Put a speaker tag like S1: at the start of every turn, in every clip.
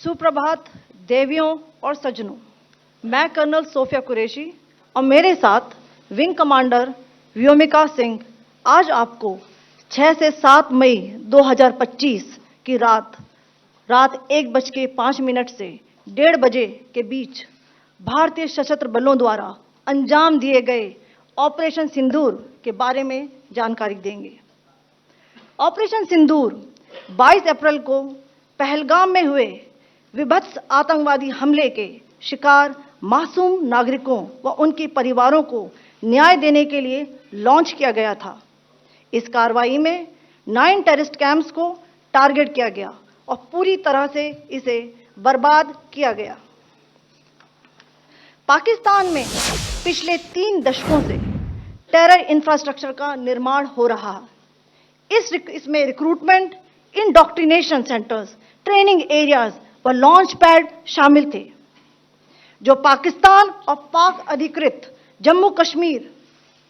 S1: सुप्रभात देवियों और सज्जनों, मैं कर्नल सोफिया कुरैशी और मेरे साथ विंग कमांडर व्योमिका सिंह आज आपको 6 से 7 मई 2025 की रात 1:05 से 1:30 बजे के बीच भारतीय सशस्त्र बलों द्वारा अंजाम दिए गए ऑपरेशन सिंदूर के बारे में जानकारी देंगे। ऑपरेशन सिंदूर 22 अप्रैल को पहलगाम में हुए विभत्स आतंकवादी हमले के शिकार मासूम नागरिकों व उनके परिवारों को न्याय देने के लिए लॉन्च किया गया था। इस कार्रवाई में 9 टेररिस्ट कैंप्स को टारगेट किया गया और पूरी तरह से इसे बर्बाद किया गया। पाकिस्तान में पिछले 3 दशकों से टेरर इंफ्रास्ट्रक्चर का निर्माण हो रहा है। इसमें recruitment, indoctrination centres, training areas व लॉन्च पैड शामिल थे, जो पाकिस्तान और पाक अधिकृत जम्मू कश्मीर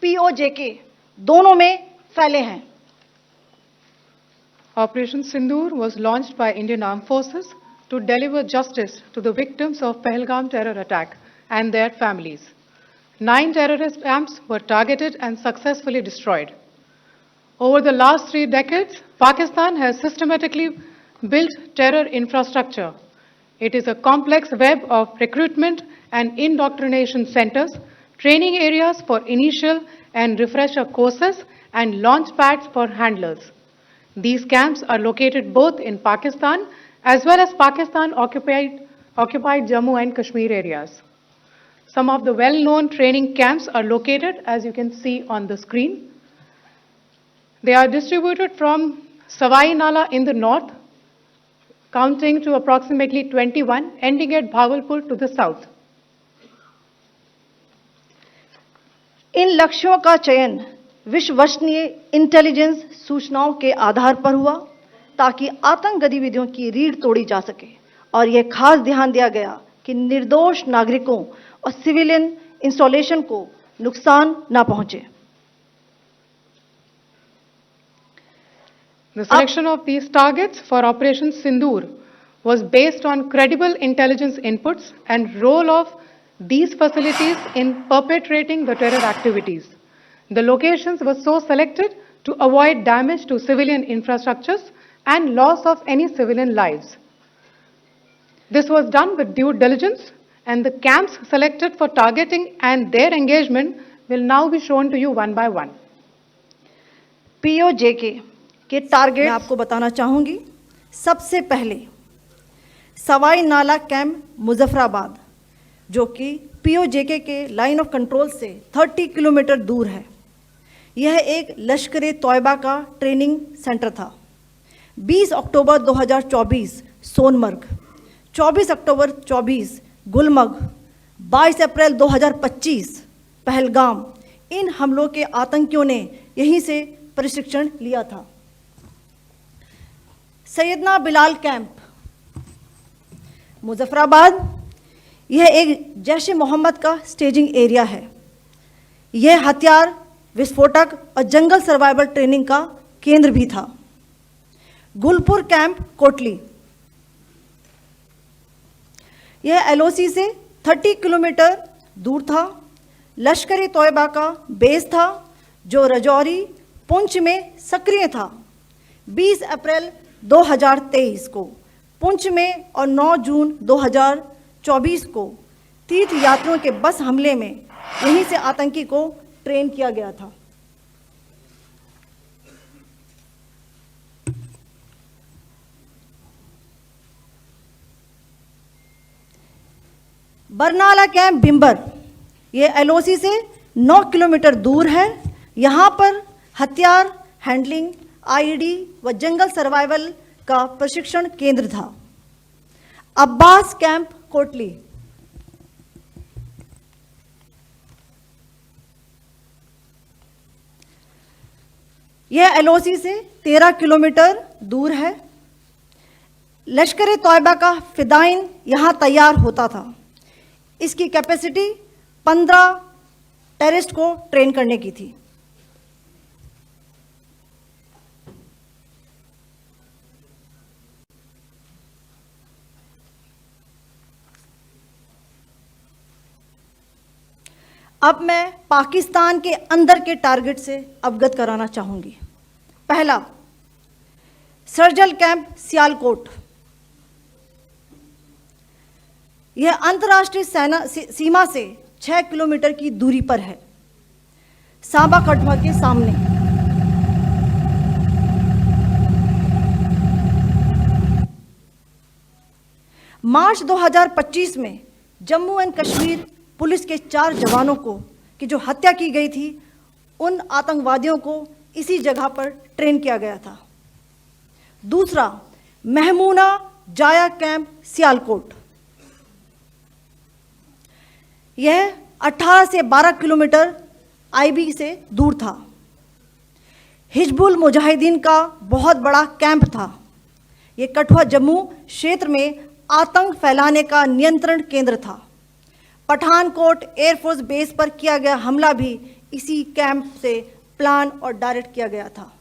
S1: POJK दोनों में फैले हैं।
S2: Operation Sindoor was launched by Indian Armed Forces to deliver justice to the victims of Pahalgam terror attack and their families. 9 terrorist camps were targeted and successfully destroyed. Over the last 3 decades, Pakistan has systematically built terror infrastructure. It is a complex web of recruitment and indoctrination centers, training areas for initial and refresher courses, and launch pads for handlers. These camps are located both in Pakistan as well as Pakistan-occupied Jammu and Kashmir areas. Some of the well-known training camps are located, as you can see on the screen. They are distributed from Savai Nala in the north, counting to approximately 21, ending at Bhagalpur to the south.
S1: इन लक्ष्यों का चयन विश्वसनीय intelligence सूचनाओं के आधार पर हुआ ताकि आतंक गतिविधियों की रीढ़ तोड़ी जा सके और यह खास ध्यान दिया गया कि निर्दोष नागरिकों और सिविलियन इंस्टॉलेशन को नुकसान न पहुंचे।
S2: The selection of these targets for Operation Sindoor was based on credible intelligence inputs and role of these facilities in perpetrating the terror activities. The locations were so selected to avoid damage to civilian infrastructures and loss of any civilian lives. This was done with due diligence, and the camps selected for targeting and their engagement will now be shown to you one by one.
S1: POJK के target मैं आपको बताना चाहूंगी। सबसे पहले सवाई नाला camp Muzaffarabad, जो कि POJK के लाइन ऑफ कंट्रोल से 30 किलोमीटर दूर है। यह एक लश्कर तौयबा का ट्रेनिंग सेंटर था। 20 अक्टूबर 2024 सोनमर्ग, 24 अक्टूबर 24 गुलमर्ग, 22 अप्रैल 2025 पहलगाम, इन हमलों के आतंकियों ने यहीं से प्रशिक्षण लिया था। सैयदना बिलाल कैंप मुजफ्फराबाद, यह एक जैश-ए मोहम्मद का स्टेजिंग एरिया है। यह हथियार, विस्फोटक और जंगल सर्वाइवल ट्रेनिंग का केंद्र भी था। गुलपुर कैंप कोटली, यह LOC से 30 किलोमीटर दूर था। लश्कर तौयबा का बेस था, जो रजौरी, पुंछ में सक्रिय था। 20 अप्रैल 2023 को पुंछ में और 9 जून 2024 को तीर्थ यात्रियों के बस हमले में यहीं से आतंकी को ट्रेन किया गया था। बरनाला कैंप भिंबर, यह LOC से 9 किलोमीटर दूर है। यहाँ पर हथियार, हैंडलिंग, IED व जंगल सर्वाइवल का प्रशिक्षण केंद्र था। अब्बास कैंप कोटली, यह LOC से 13 किलोमीटर दूर है। लश्कर तौयबा का फिदाइन यहां तैयार होता था। इसकी कैपेसिटी 15 टेररिस्ट को ट्रेन करने की थी। अब मैं पाकिस्तान के अंदर के टारगेट से अवगत कराना चाहूंगी। पहला, सर्जिकल कैंप सियालकोट। यह अंतर्राष्ट्रीय सीमा से 6 किलोमीटर की दूरी पर है, सांबा कठुआ के सामने। मार्च 2025 में जम्मू एंड कश्मीर पुलिस के 4 जवानों को की जो हत्या की गई थी, उन आतंकवादियों को इसी जगह पर ट्रेन किया गया था। दूसरा, महमूना जाया कैंप सियालकोट। यह 18 से 12 किलोमीटर आईबी से दूर था। हिजबुल मुजाहिदीन का बहुत बड़ा कैंप था। यह कठुआ जम्मू क्षेत्र में आतंक फैलाने का नियंत्रण केंद्र था। पठानकोट एयरफोर्स बेस पर किया गया हमला भी इसी कैंप से प्लान और डायरेक्ट किया गया था।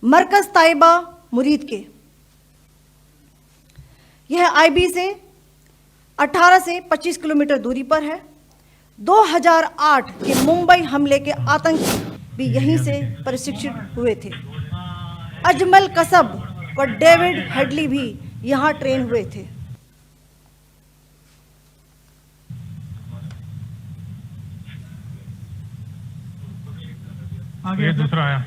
S1: मरकज ताइबा मुरीद के, यह आईबी से 18 से 25 किलोमीटर दूरी पर है। 2008 के मुंबई हमले के आतंकी भी यहीं से प्रशिक्षित हुए थे। अजमल कसब व डेविड हेडली भी यहां ट्रेन हुए थे।
S3: आगे दूसरा आया।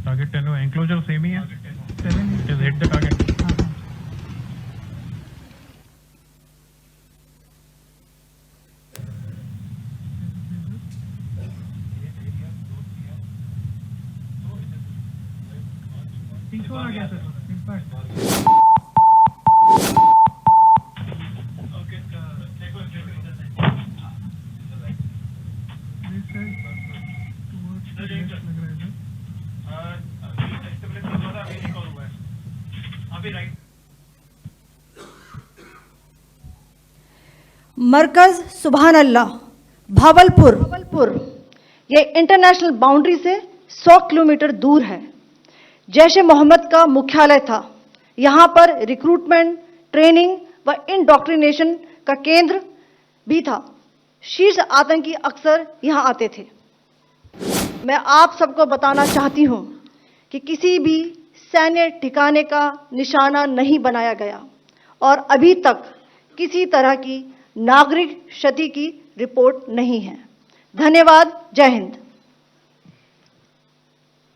S3: टारगेट 10 हुआ, एंक्लोजर सेम ही है। 7 it is hit the target. आ गया सर,
S1: मरकज सुभान अल्लाह भावलपुर, यह इंटरनेशनल बाउंड्री से 100 किलोमीटर दूर है। जैश ए मोहम्मद का मुख्यालय था। यहाँ पर रिक्रूटमेंट, ट्रेनिंग व इंडॉक्ट्रिनेशन का केंद्र भी था। शीर्ष आतंकी अक्सर यहाँ आते थे। मैं आप सबको बताना चाहती हूँ कि किसी भी सैन्य ठिकाने का निशाना नहीं बनाया गया और अभी तक किसी तरह की नागरिक क्षति की रिपोर्ट नहीं है। धन्यवाद। जय Hind.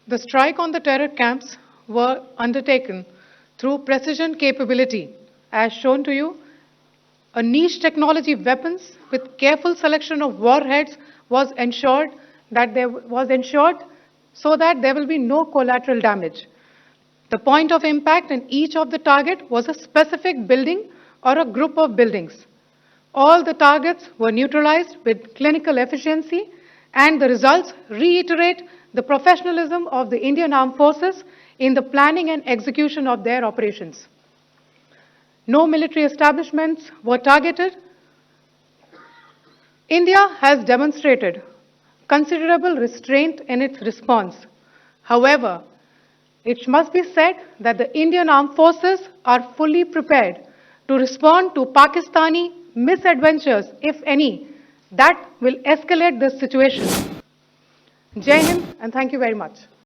S2: The strike on the terror camps were undertaken through precision capability, as shown to you. A niche technology weapons with careful selection of warheads was ensured so that there will be no collateral damage. The point of impact in each of the target was a specific building or a group of buildings. All the targets were neutralized with clinical efficiency, and the results reiterate the professionalism of the Indian Armed Forces in the planning and execution of their operations. No military establishments were targeted. India has demonstrated considerable restraint in its response. However, it must be said that the Indian Armed Forces are fully prepared to respond to Pakistani misadventures, if any, that will escalate this situation. Jai Hind, and thank you very much.